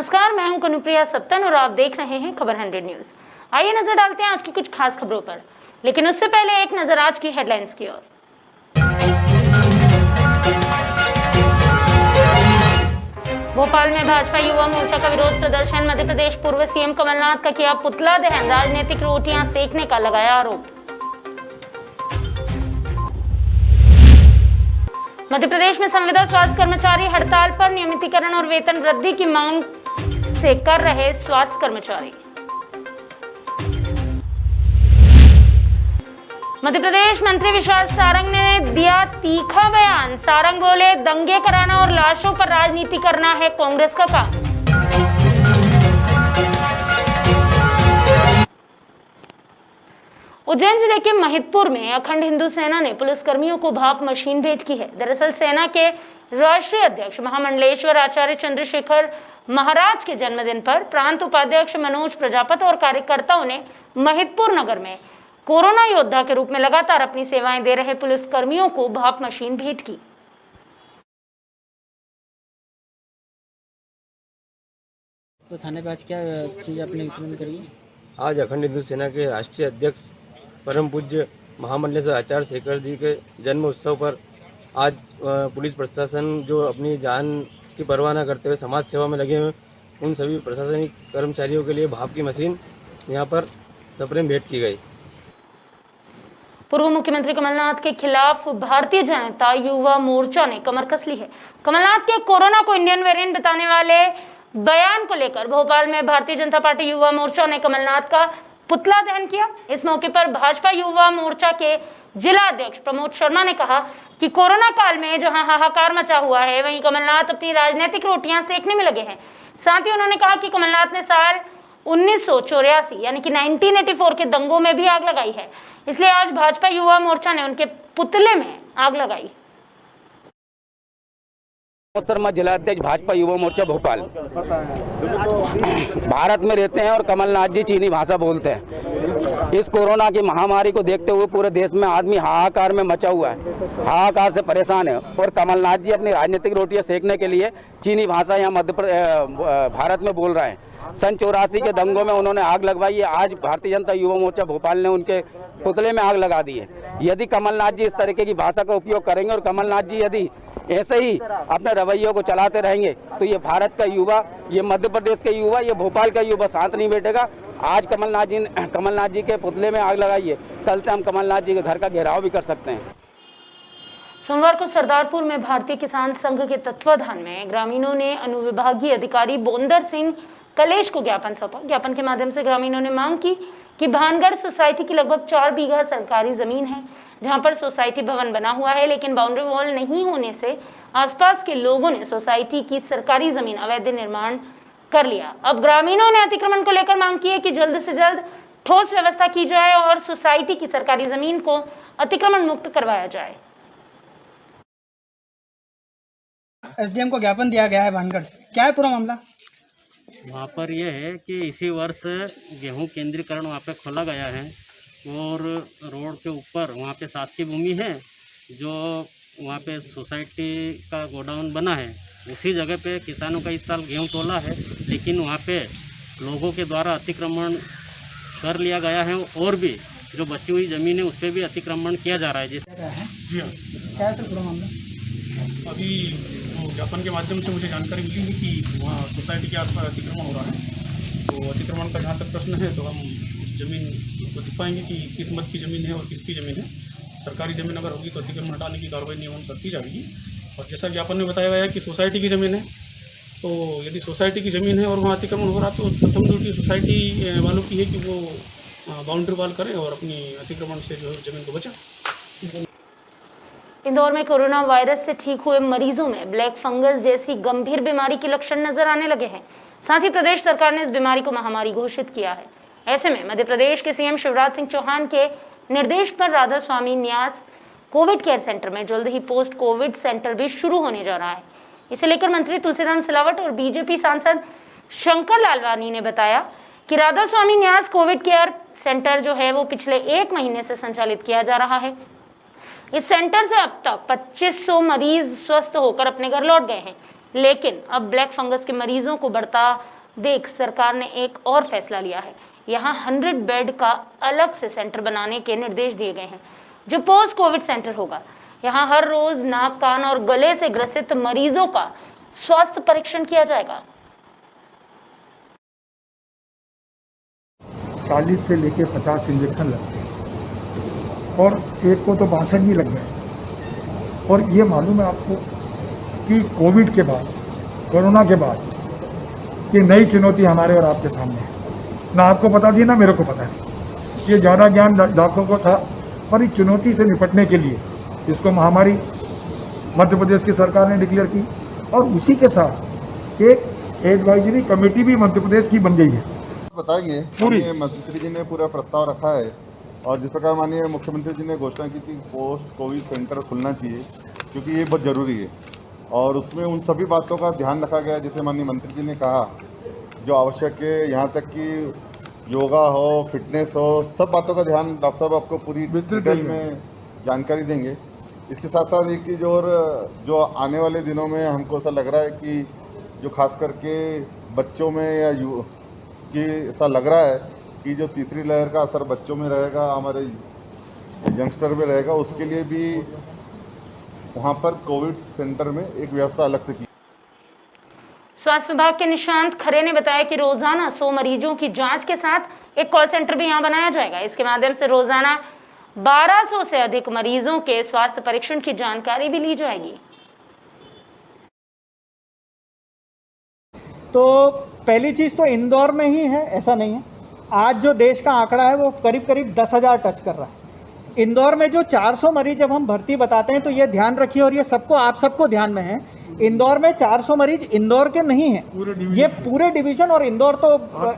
नमस्कार, मैं हूं कनुप्रिया सत्तन और आप देख रहे हैं खबर 100 न्यूज। आइए नजर डालते हैं आज की कुछ खास खबरों पर, लेकिन उससे पहले एक नजर आज की हेडलाइंस की ओर। भोपाल में भाजपा युवा मोर्चा का विरोध प्रदर्शन। मध्य प्रदेश पूर्व सीएम कमलनाथ का किया पुतला दहन, राजनीतिक रोटियां सेकने का लगाया आरोप। मध्य प्रदेश में संविदा स्वास्थ्य कर्मचारी हड़ताल पर, नियमितीकरण और वेतन वृद्धि की मांग से कर रहे स्वास्थ्य कर्मचारी। मध्य प्रदेश मंत्री विश्वास सारंग ने दिया तीखा बयान। सारंग बोले, दंगे कराना और लाशों पर राजनीति करना है कांग्रेस का काम। उज्जैन जिले के महिदपुर में अखंड हिंदू सेना ने पुलिस कर्मियों को भाप मशीन भेंट की है। दरअसल सेना के राष्ट्रीय अध्यक्ष महामंडलेश्वर आचार्य चंद्रशेखर महाराज के जन्मदिन पर प्रांत उपाध्यक्ष मनोज प्रजापत और कार्यकर्ताओं ने महिदपुर नगर में कोरोना योद्धा के रूप में लगातार अपनी सेवाएं दे रहे पुलिस कर्मियों को भाप मशीन भेंट की। तो थाने पे आज क्या चीज आपने वितरण करी? आज अखंड हिंदू सेना के राष्ट्रीय अध्यक्ष परम पूज्य महामंडलेश्वर आचार्य शेखर जी के जन्म उत्सव पर आज पुलिस प्रशासन जो अपनी जान की परवाह न करते हुए समाज सेवा में लगे हुए उन सभी प्रशासनिक कर्मचारियों के लिए भाप की मशीन यहां पर सप्रेम भेंट की गई। पूर्व मुख्यमंत्री कमलनाथ के खिलाफ भारतीय जनता युवा मोर्चा ने कमर कस ली है। कमलनाथ के कोरोना को इंडियन वेरिएंट बताने वाले बयान को लेकर भोपाल में भारतीय जनता पार्टी युवा मोर्चा ने कमलनाथ का पुतला दहन किया। इस मौके पर भाजपा युवा मोर्चा के जिला अध्यक्ष प्रमोद शर्मा ने कहा कि कोरोना काल में जहां हाहाकार मचा हुआ है, वहीं कमलनाथ अपनी राजनीतिक रोटियां सेकने में लगे हैं। साथ ही उन्होंने कहा कि कमलनाथ ने साल 1984 यानी कि 1984 के दंगों में भी आग लगाई है, इसलिए आज भाजपा युवा मोर्चा ने उनके पुतले में आग लगाई। शर्मा जिला अध्यक्ष भाजपा युवा मोर्चा भोपाल। भारत में रहते हैं और कमलनाथ जी चीनी भाषा बोलते हैं। इस कोरोना की महामारी को देखते हुए पूरे देश में आदमी हाहाकार में मचा हुआ है, हाहाकार से परेशान है और कमलनाथ जी अपनी राजनीतिक रोटियां सेकने के लिए चीनी भाषा यहाँ भारत में बोल रहे हैं। सन 84 के दंगों में उन्होंने आग लगवाई है। आज भारतीय जनता युवा मोर्चा भोपाल ने उनके पुतले में आग लगा दी है। यदि कमलनाथ जी इस तरीके की भाषा का उपयोग करेंगे और कमलनाथ जी यदि ऐसे ही अपने रवैयों को चलाते रहेंगे तो ये भारत का युवा, ये मध्य प्रदेश के युवा, ये भोपाल का युवा शांत नहीं बैठेगा। आज कमलनाथ जी के पुतले में आग लगाई है, कल से हम कमलनाथ जी के घर का घेराव भी कर सकते हैं। सोमवार को सरदारपुर में भारतीय किसान संघ के तत्वाधान में ग्रामीणों ने अनुविभागीय अधिकारी बोंदर सिंह कलेश को ज्ञापन सौंपा। ज्ञापन के माध्यम से ग्रामीणों ने मांग की कि भानगढ़ सोसाइटी की लगभग 4 बीघा सरकारी जमीन है, जहां पर सोसाइटी भवन बना हुआ है, लेकिन बाउंड्री वॉल नहीं होने से आसपास के लोगों ने सोसाइटी की सरकारी जमीन अवैध निर्माण कर लिया। अब ग्रामीणों ने अतिक्रमण को लेकर मांग की है कि जल्द से जल्द ठोस व्यवस्था की जाए और सोसाइटी की सरकारी जमीन को अतिक्रमण मुक्त करवाया जाए। एसडीएम को ज्ञापन दिया गया है भानगढ़, क्या है पूरा मामला? वहाँ पर यह है कि इसी वर्ष गेहूं केंद्रीकरण वहाँ पे खोला गया है और रोड के ऊपर वहाँ पे शासकीय भूमि है, जो वहाँ पे सोसाइटी का गोडाउन बना है। उसी जगह पे किसानों का इस साल गेहूं तोला है, लेकिन वहाँ पे लोगों के द्वारा अतिक्रमण कर लिया गया है और भी जो बची हुई ज़मीन है उस पर भी अतिक्रमण किया जा रहा है। जी हाँ, क्या है पूरा मामला? अभी ज्ञापन के माध्यम से मुझे जानकारी मिली है कि वहाँ सोसाइटी के आसपास अतिक्रमण हो रहा है। तो अतिक्रमण का जहाँ तक प्रश्न है तो हम उस ज़मीन को दिखाएंगे कि किस मत की ज़मीन है और किसकी ज़मीन है। सरकारी ज़मीन अगर होगी तो अतिक्रमण हटाने की कार्रवाई नियमानुसार की जाएगी। और जैसा ज्ञापन में बताया गया है कि सोसाइटी की ज़मीन है, तो यदि सोसाइटी की ज़मीन है और वहाँ अतिक्रमण हो रहा तो प्रथम ड्यूटी सोसाइटी वालों की है कि वो बाउंड्री वॉल करें और अपनी अतिक्रमण से जो है ज़मीन को बचाएं। इंदौर में कोरोना वायरस से ठीक हुए मरीजों में ब्लैक फंगस जैसी गंभीर बीमारी के लक्षण नजर आने लगे हैं। साथ ही प्रदेश सरकार ने इस बीमारी को महामारी घोषित किया है। ऐसे में मध्य प्रदेश के सीएम शिवराज सिंह चौहान के निर्देश पर राधा स्वामी न्यास कोविड केयर सेंटर में जल्द ही पोस्ट कोविड सेंटर भी शुरू होने जा रहा है। इसे लेकर मंत्री तुलसीराम सिलावट और बीजेपी सांसद शंकर लालवानी ने बताया कि राधा स्वामी न्यास कोविड केयर सेंटर जो है वो पिछले 1 महीने से संचालित किया जा रहा है। इस सेंटर से अब तक 2500 मरीज स्वस्थ होकर अपने घर लौट गए हैं। लेकिन अब ब्लैक फंगस के मरीजों को बढ़ता देख सरकार ने एक और फैसला लिया है। यहाँ 100 बेड का अलग से सेंटर बनाने के निर्देश दिए गए हैं, जो पोस्ट कोविड सेंटर होगा। यहाँ हर रोज नाक, कान और गले से ग्रसित मरीजों का स्वास्थ्य परीक्षण किया जाएगा। 40 से लेके 50 इंजेक्शन लगते हैं और एक को तो 62 भी लग गए। और ये मालूम है आपको कि कोविड के बाद, कोरोना के बाद ये नई चुनौती हमारे और आपके सामने है। ना आपको पता थी ना मेरे को पता है। ये ज़्यादा ज्ञान डॉक्टरों को था, पर इस चुनौती से निपटने के लिए इसको महामारी मध्य प्रदेश की सरकार ने डिक्लेयर की और उसी के साथ एक एडवाइजरी कमेटी भी मध्य प्रदेश की बन गई है। बताएंगे माननीय मंत्री जी ने पूरा प्रस्ताव रखा है और जिस प्रकार माननीय मुख्यमंत्री जी ने घोषणा की थी पोस्ट कोविड सेंटर खुलना चाहिए, क्योंकि ये बहुत ज़रूरी है और उसमें उन सभी बातों का ध्यान रखा गया जैसे माननीय मंत्री जी ने कहा जो आवश्यक है, यहाँ तक कि योगा हो, फिटनेस हो, सब बातों का ध्यान डॉक्टर साहब आपको पूरी डिटेल में जानकारी देंगे। इसके साथ साथ एक चीज़ और जो आने वाले दिनों में हमको ऐसा लग रहा है कि जो खास करके बच्चों में या कि ऐसा लग रहा है कि जो तीसरी लहर का असर बच्चों में रहेगा, हमारे यंगस्टर में रहेगा, उसके लिए भी वहाँ पर कोविड सेंटर में एक व्यवस्था अलग से की। स्वास्थ्य विभाग के निशांत खरे ने बताया कि रोजाना 100 मरीजों की जांच के साथ एक कॉल सेंटर भी यहां बनाया जाएगा। इसके माध्यम से रोजाना 1200 से अधिक मरीजों के स्वास्थ्य परीक्षण की जानकारी भी ली जाएगी। तो पहली चीज़ तो इंदौर में ही है, ऐसा नहीं है। आज जो देश का आंकड़ा है वो करीब करीब 10,000 टच कर रहा है। इंदौर में जो 400 मरीज जब हम भर्ती बताते हैं तो ये ध्यान रखिए और ये सबको आप सबको ध्यान में है, इंदौर में 400 मरीज इंदौर के नहीं हैं, ये पूरे डिवीजन। और इंदौर तो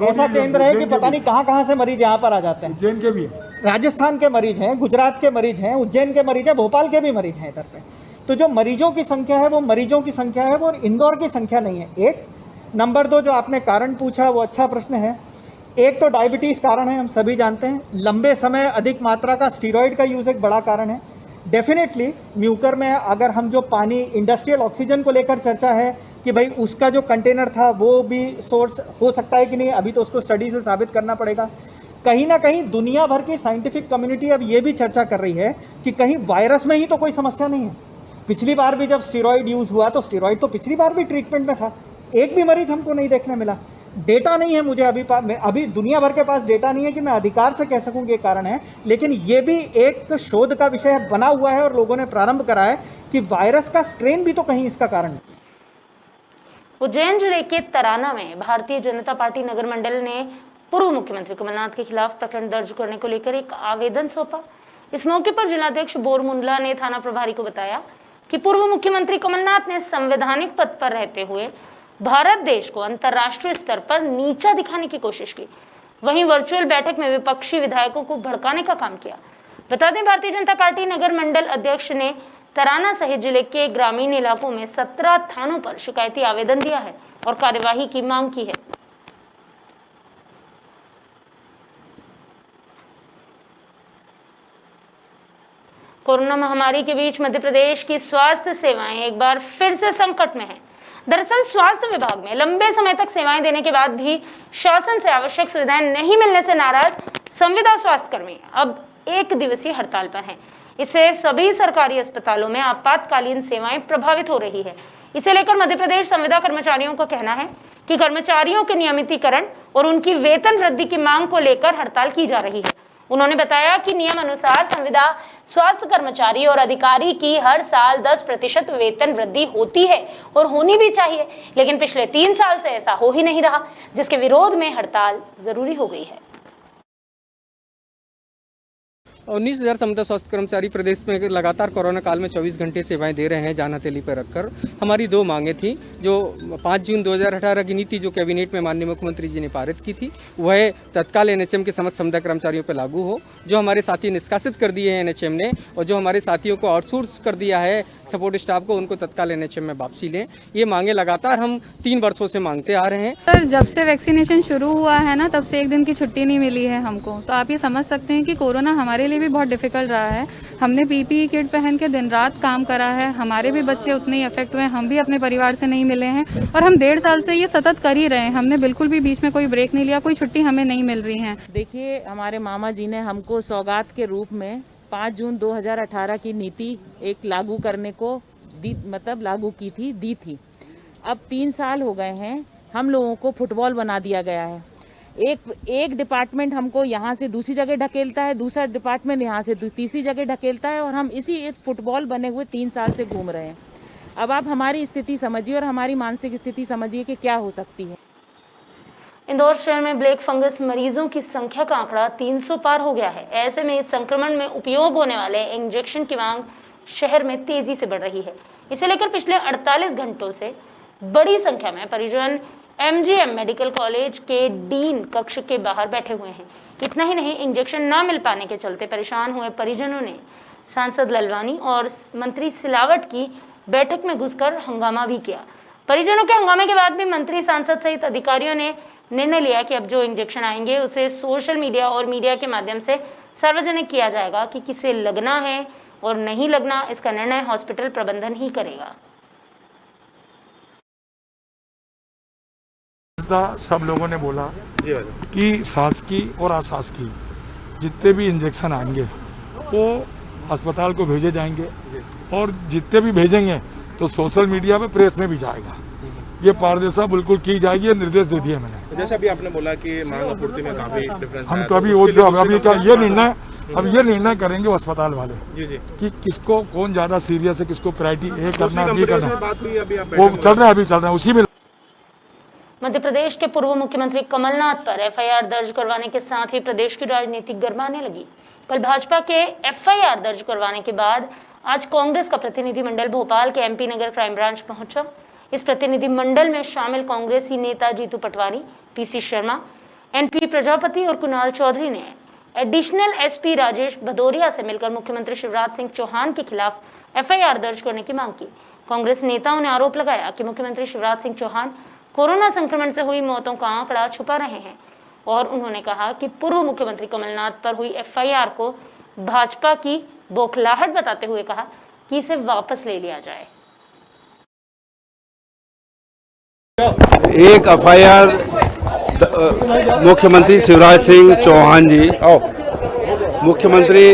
ऐसा केंद्र है कि पता नहीं कहाँ से मरीज यहाँ पर आ जाते हैं। उज्जैन के भी, राजस्थान के मरीज हैं, गुजरात के मरीज हैं, उज्जैन के मरीज हैं, भोपाल के भी मरीज हैं इधर पे। तो जो मरीजों की संख्या है वो मरीजों की संख्या है, वो इंदौर की संख्या नहीं है। एक नंबर 2 जो आपने कारण पूछा वो अच्छा प्रश्न है। एक तो डायबिटीज़ कारण है, हम सभी जानते हैं। लंबे समय अधिक मात्रा का स्टीरॉयड का यूज़ एक बड़ा कारण है। डेफिनेटली म्यूकर में अगर हम जो पानी इंडस्ट्रियल ऑक्सीजन को लेकर चर्चा है कि भाई उसका जो कंटेनर था वो भी सोर्स हो सकता है कि नहीं, अभी तो उसको स्टडी से साबित करना पड़ेगा। कहीं ना कहीं दुनिया भर की साइंटिफिक कम्युनिटी अब ये भी चर्चा कर रही है कि कहीं वायरस में ही तो कोई समस्या नहीं है। पिछली बार भी जब स्टीरॉयड यूज़ हुआ तो स्टीरॉयड तो पिछली बार भी ट्रीटमेंट में था, एक भी मरीज हमको नहीं देखने मिला। डेटा नहीं है मुझे अभी दुनिया भर के पास डेटा नहीं है कि मैं अधिकार से कह सकूं कि ये कारण है, लेकिन ये भी एक शोध का विषय बना हुआ है और लोगों ने प्रारंभ करा है कि वायरस का स्ट्रेन भी तो कहीं इसका कारण है। उज्जैन जिले के तराना में भारतीय जनता पार्टी नगर मंडल ने पूर्व मुख्यमंत्री कमलनाथ के खिलाफ प्रकरण दर्ज करने को लेकर एक आवेदन सौंपा। इस मौके पर जिलाध्यक्ष बोर मुंडला ने थाना प्रभारी को बताया कि पूर्व मुख्यमंत्री कमलनाथ ने संवैधानिक पद पर रहते हुए भारत देश को अंतर्राष्ट्रीय स्तर पर नीचा दिखाने की कोशिश की, वहीं वर्चुअल बैठक में विपक्षी विधायकों को भड़काने का काम किया। बता दें, भारतीय जनता पार्टी नगर मंडल अध्यक्ष ने तराना सहित जिले के ग्रामीण इलाकों में 17 थानों पर शिकायती आवेदन दिया है और कार्यवाही की मांग की है। कोरोना महामारी के बीच मध्य प्रदेश की स्वास्थ्य सेवाएं एक बार फिर से संकट में हैं। दरअसल स्वास्थ्य विभाग में लंबे समय तक सेवाएं देने के बाद भी शासन से आवश्यक सुविधाएं नहीं मिलने से नाराज संविदा स्वास्थ्यकर्मी अब 1 दिवसीय हड़ताल पर हैं। इससे सभी सरकारी अस्पतालों में आपातकालीन सेवाएं प्रभावित हो रही है। इसे लेकर मध्य प्रदेश संविदा कर्मचारियों का कहना है कि कर्मचारियों के नियमितीकरण और उनकी वेतन वृद्धि की मांग को लेकर हड़ताल की जा रही है। उन्होंने बताया कि नियम अनुसार संविदा स्वास्थ्य कर्मचारी और अधिकारी की हर साल 10% वेतन वृद्धि होती है और होनी भी चाहिए, लेकिन पिछले 3 साल से ऐसा हो ही नहीं रहा, जिसके विरोध में हड़ताल जरूरी हो गई है। 19,000 संविदा स्वास्थ्य कर्मचारी प्रदेश में लगातार कोरोना काल में 24 घंटे सेवाएं दे रहे हैं जान हथेली पर रखकर। हमारी 2 मांगें थी। जो 5 जून 2018 की नीति जो कैबिनेट में माननीय मुख्यमंत्री जी ने पारित की थी, वह तत्काल एनएचएम के समस्त संविदा कर्मचारियों पर लागू हो। जो हमारे साथी निष्कासित कर दिए हैं एनएचएम ने और जो हमारे साथियों को आउटसोर्स कर दिया है सपोर्ट स्टाफ को, उनको तत्काल एनएचएम में वापसी लें। ये मांगे लगातार हम 3 वर्षों से मांगते आ रहे हैं। सर, जब से वैक्सीनेशन शुरू हुआ है ना, तब से 1 दिन की छुट्टी नहीं मिली है हमको। तो आप ये समझ सकते हैं कि कोरोना हमारे लिए भी बहुत डिफिकल्ट रहा है। हमने पीपीई किट पहन के दिन रात काम करा है, हमारे भी बच्चे उतने ही अफेक्ट हुए हैं, हम भी अपने परिवार से नहीं मिले हैं और हम 1.5 साल से ये सतत कर ही रहे हैं। हमने बिल्कुल भी बीच में कोई ब्रेक नहीं लिया, कोई छुट्टी हमें नहीं मिल रही है। देखिए, हमारे मामा जी ने हमको सौगात के रूप में 5 जून 2018 की नीति एक लागू करने को लागू की थी, दी थी। अब 3 साल हो गए हैं, हम लोगों को फुटबॉल बना दिया गया है। एक डिपार्टमेंट हमको यहाँ से दूसरी जगह ढकेलता है, दूसरा डिपार्टमेंट यहाँ से तीसरी जगह ढकेलता है और हम इसी फुटबॉल बने हुए 3 साल से घूम रहे हैं। अब आप हमारी स्थिति समझिए और हमारी मानसिक स्थिति समझिए कि क्या हो सकती है। इंदौर शहर में ब्लैक फंगस मरीजों की संख्या का आंकड़ा 300 पार हो गया है। ऐसे में इस संक्रमण में उपयोग होने वाले इंजेक्शन की मांग शहर में तेजी से बढ़ रही है। इसे लेकर पिछले 48 घंटों से बड़ी संख्या में परिजन MGM मेडिकल कॉलेज के डीन कक्ष के बाहर बैठे हुए हैं। इतना ही नहीं, इंजेक्शन न मिल पाने के चलते परेशान हुए परिजनों ने सांसद ललवानी और मंत्री सिलावट की बैठक में घुसकर हंगामा भी किया। परिजनों के हंगामे के बाद भी मंत्री, सांसद सहित अधिकारियों ने निर्णय लिया कि अब जो इंजेक्शन आएंगे उसे सोशल मीडिया और मीडिया के माध्यम से सार्वजनिक किया जाएगा कि किसे लगना है और नहीं लगना, इसका निर्णय हॉस्पिटल प्रबंधन ही करेगा। सब लोगों ने बोला कि शासकीय और अशासकीय जितने भी इंजेक्शन आएंगे वो अस्पताल को भेजे जाएंगे और जितने भी भेजेंगे तो सोशल मीडिया पे, प्रेस में भी जाएगा। ये पारदर्शिता बिल्कुल की जाएगी, ये निर्देश दे दिए मैंने। जैसे अभी आपने बोला कि मांग आपूर्ति में काफी डिफरेंस हम तो अभी ये निर्णय करेंगे अस्पताल वाले कि किसको कौन ज्यादा सीरियस है, किसको प्रायोरिटी ए करना है, बी करना है, वो चल रहा है उसी में। मध्य प्रदेश के पूर्व मुख्यमंत्री कमलनाथ पर FIR दर्ज करवाने के साथ ही प्रदेश की राजनीति गरमाने लगी। कल भाजपा के FIR दर्ज करवाने के बाद आज कांग्रेस का प्रतिनिधिमंडल भोपाल के MP नगर क्राइम ब्रांच पहुंचा। इस प्रतिनिधिमंडल में शामिल कांग्रेसी नेता जीतू पटवारी, PC शर्मा, NP प्रजापति और कुणाल चौधरी ने एडिशनल SP राजेश भदौरिया से मिलकर मुख्यमंत्री शिवराज सिंह चौहान के खिलाफ FIR दर्ज करने की मांग की। कांग्रेस नेताओं ने आरोप लगाया कि मुख्यमंत्री शिवराज सिंह चौहान कोरोना संक्रमण से हुई मौतों का आंकड़ा छुपा रहे हैं और उन्होंने कहा कि पूर्व मुख्यमंत्री कमलनाथ पर हुई FIR को भाजपा की बौखलाहट बताते हुए कहा कि इसे वापस ले लिया जाए। एक FIR मुख्यमंत्री शिवराज सिंह चौहान जी, मुख्यमंत्री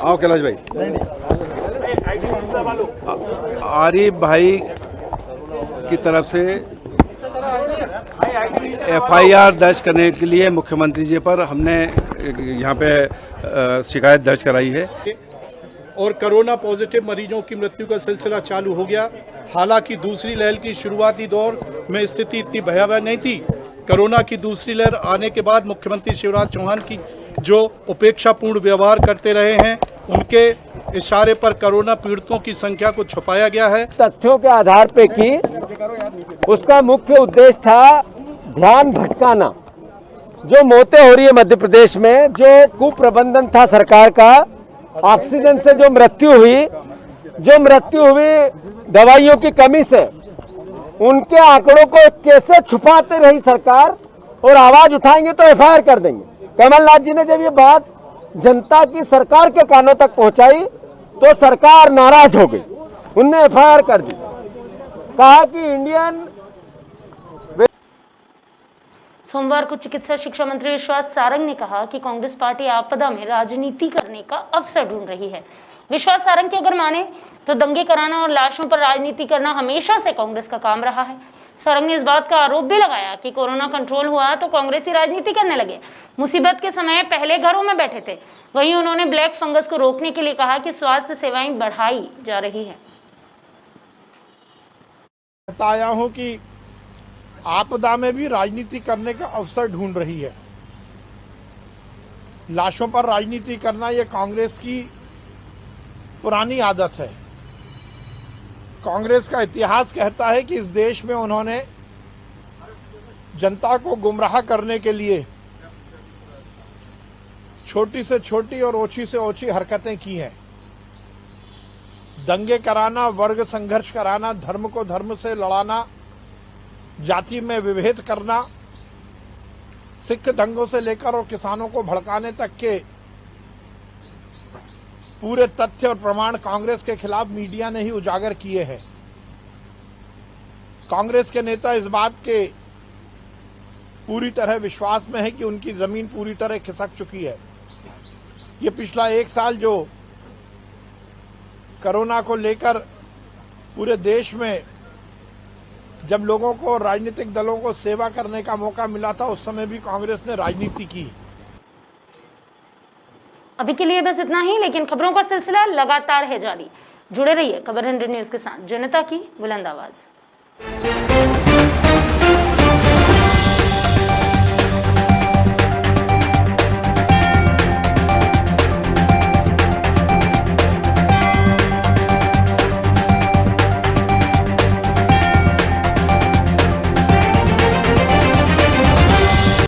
आओ कैलाश भाई, आरिफ भाई की तरफ से FIR दर्ज करने के लिए मुख्यमंत्री जी पर हमने यहाँ पे शिकायत दर्ज कराई है और कोरोना पॉजिटिव मरीजों की मृत्यु का सिलसिला चालू हो गया। हालांकि दूसरी लहर की शुरुआती दौर में स्थिति इतनी भयावह नहीं थी। कोरोना की दूसरी लहर आने के बाद मुख्यमंत्री शिवराज चौहान की जो उपेक्षापूर्ण व्यवहार करते रहे हैं, उनके इशारे पर कोरोना पीड़ितों की संख्या को छुपाया गया है। तथ्यों के आधार पे की उसका मुख्य उद्देश्य था ध्यान भटकाना। जो मौतें हो रही है मध्य प्रदेश में, जो कुप्रबंधन था सरकार का, ऑक्सीजन से जो मृत्यु हुई दवाइयों की कमी से, उनके आंकड़ों को कैसे छुपाते रही सरकार और आवाज उठाएंगे तो FIR कर देंगे। कमलनाथ जी ने जब ये बात जनता की सरकार के कानों तक पहुंचाई तो सरकार नाराज हो गई, उनने FIR कर दी, कहा कि इंडियन। सोमवार को चिकित्सा शिक्षा मंत्री विश्वास सारंग ने कहा कि कांग्रेस पार्टी आपदा में राजनीति करने का अवसर ढूंढ रही है। विश्वास सारंग की अगर माने तो दंगे कराना और लाशों पर राजनीति करना हमेशा से कांग्रेस का काम रहा है। सारंग ने इस बात का आरोप भी लगाया कि कोरोना कंट्रोल हुआ तो कांग्रेसी राजनीति करने लगे। मुसीबत के समय पहले घरों में बैठे थे। वहीं उन्होंने ब्लैक फंगस को रोकने के लिए कहा कि स्वास्थ्य सेवाएं बढ़ाई जा रही है। बताया हूं कि आपदा में भी राजनीति करने का अवसर ढूंढ रही है। लाशों पर राजनीति करना यह कांग्रेस की पुरानी आदत है। कांग्रेस का इतिहास कहता है कि इस देश में उन्होंने जनता को गुमराह करने के लिए छोटी से छोटी और ओछी से ओछी हरकतें की हैं। दंगे कराना, वर्ग संघर्ष कराना, धर्म को धर्म से लड़ाना, जाति में विभेद करना, सिख दंगों से लेकर और किसानों को भड़काने तक के पूरे तथ्य और प्रमाण कांग्रेस के खिलाफ मीडिया ने ही उजागर किए हैं। कांग्रेस के नेता इस बात के पूरी तरह विश्वास में है कि उनकी जमीन पूरी तरह खिसक चुकी है। ये पिछला 1 साल जो कोरोना को लेकर पूरे देश में जब लोगों को, राजनीतिक दलों को सेवा करने का मौका मिला था, उस समय भी कांग्रेस ने राजनीति की। अभी के लिए बस इतना ही, लेकिन खबरों का सिलसिला लगातार है जारी। जुड़े रहिए खबर 100 न्यूज के साथ, जनता की बुलंद आवाज।